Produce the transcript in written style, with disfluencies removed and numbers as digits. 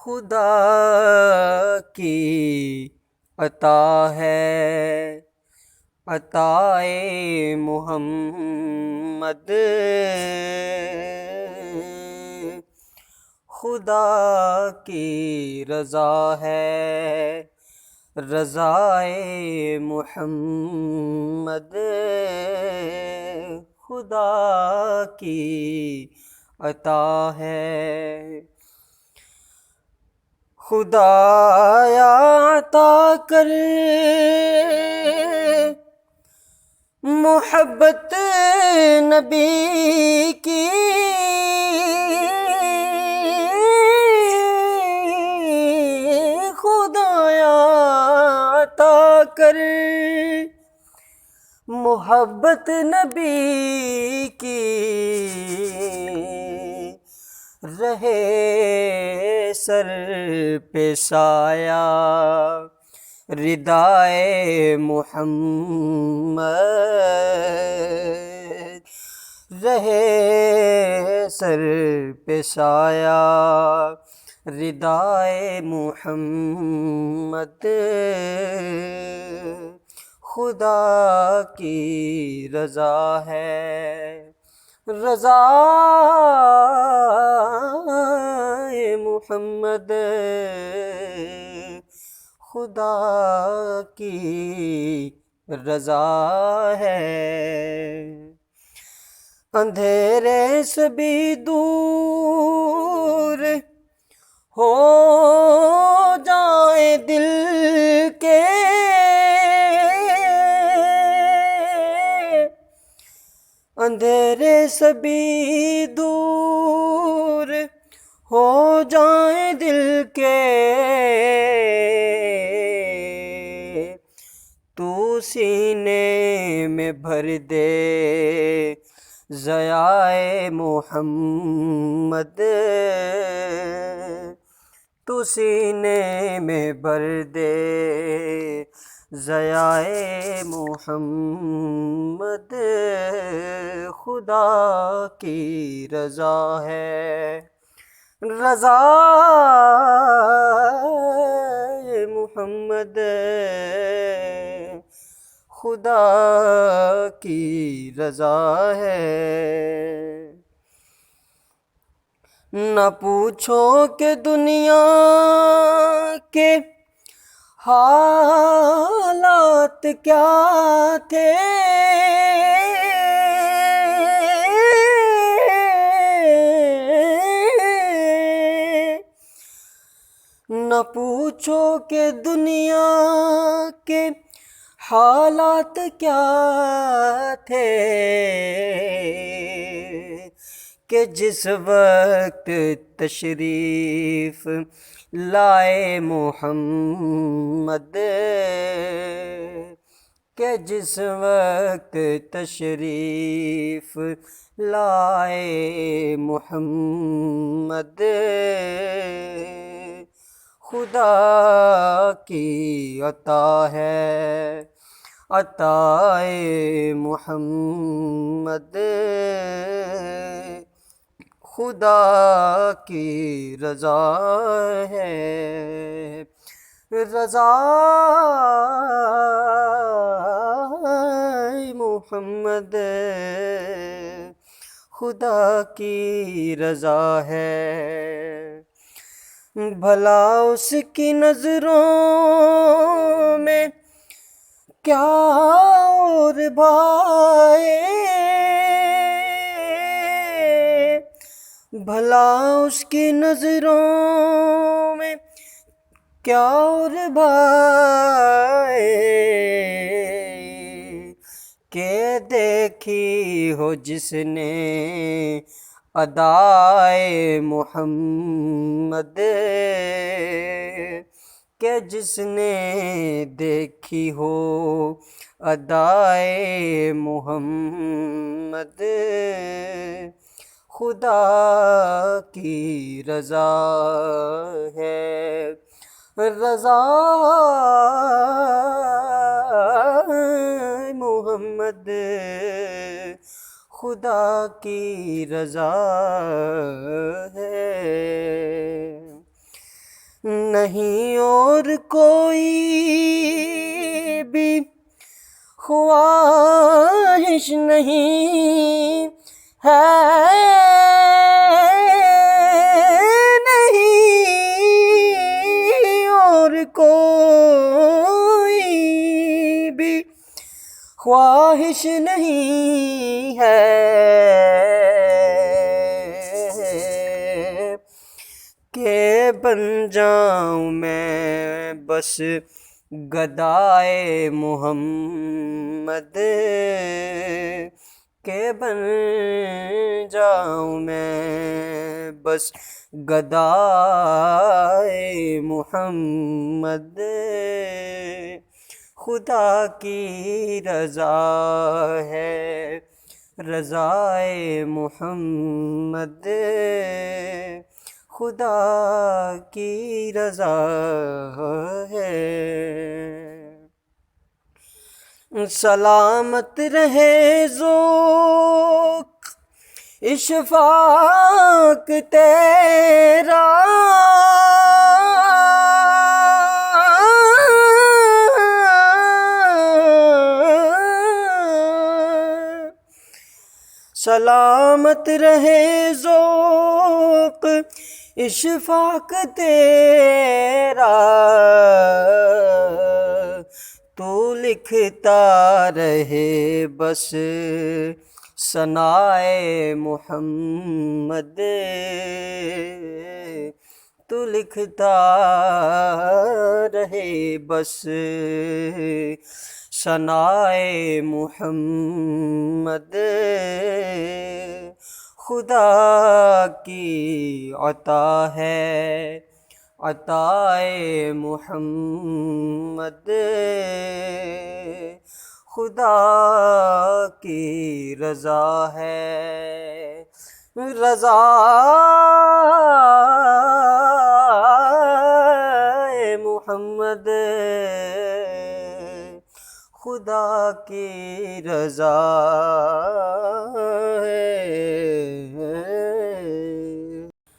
خدا کی عطا ہے، عطائے محمد خدا کی رضا ہے، رضائے محمد خدا کی عطا ہے۔ خدایا عطا کر محبت نبی کی، خدایا عطا کر محبت نبی کی، رہے سر پہ سایہ ردائے محمد، رہے سر پہ سایہ ردائے محمد خدا کی رضا ہے، رضا محمد خدا کی رضا ہے۔ اندھیرے سے بھی دور ہو جائیں دل کے، اندھیرے سے بھی دور ہو جائیں دل کے، تو سینے میں بھر دے ضیائے محمد، تو سینے میں بھر دے ضیائے محمد خدا کی رضا ہے، رضا محمد خدا کی رضا ہے۔ نہ پوچھو کہ دنیا کے حالات کیا تھے، نہ پوچھو کہ دنیا کے حالات کیا تھے، کہ جس وقت تشریف لائے محمد، کہ جس وقت تشریف لائے محمد خدا کی عطا ہے، عطائے محمد خدا کی رضا ہے، رضا محمد خدا کی رضا ہے۔ بھلا اس کی نظروں میں کیا اور بھائے، بھلا اس کی نظروں میں کیا اور بھائے، کہ دیکھی ہو جس نے ادائے محمد، کہ جس نے دیکھی ہو ادائے محمد خدا کی رضا ہے، رضا محمد خدا کی رضا ہے۔ نہیں اور کوئی بھی خواہش نہیں ہے، نہیں اور کوئی بھی خواہش نہیں ہے کہ بن جاؤں میں بس گدائے محمد، کہ بن جاؤں میں بس گدائے محمد، خدا کی رضا ہے رضائے محمد، خدا کی رضا ہے۔ سلامت رہے ذوق اشفاق تیرا، سلامت رہے ذوق اشفاق تیرا، تو لکھتا رہے بس ثنائے محمد، تو لکھتا رہے بس ثنائے محمد، خدا کی عطا ہے عطائے محمد، خدا کی رضا ہے رضا محمد، خدا کی رضا ہے۔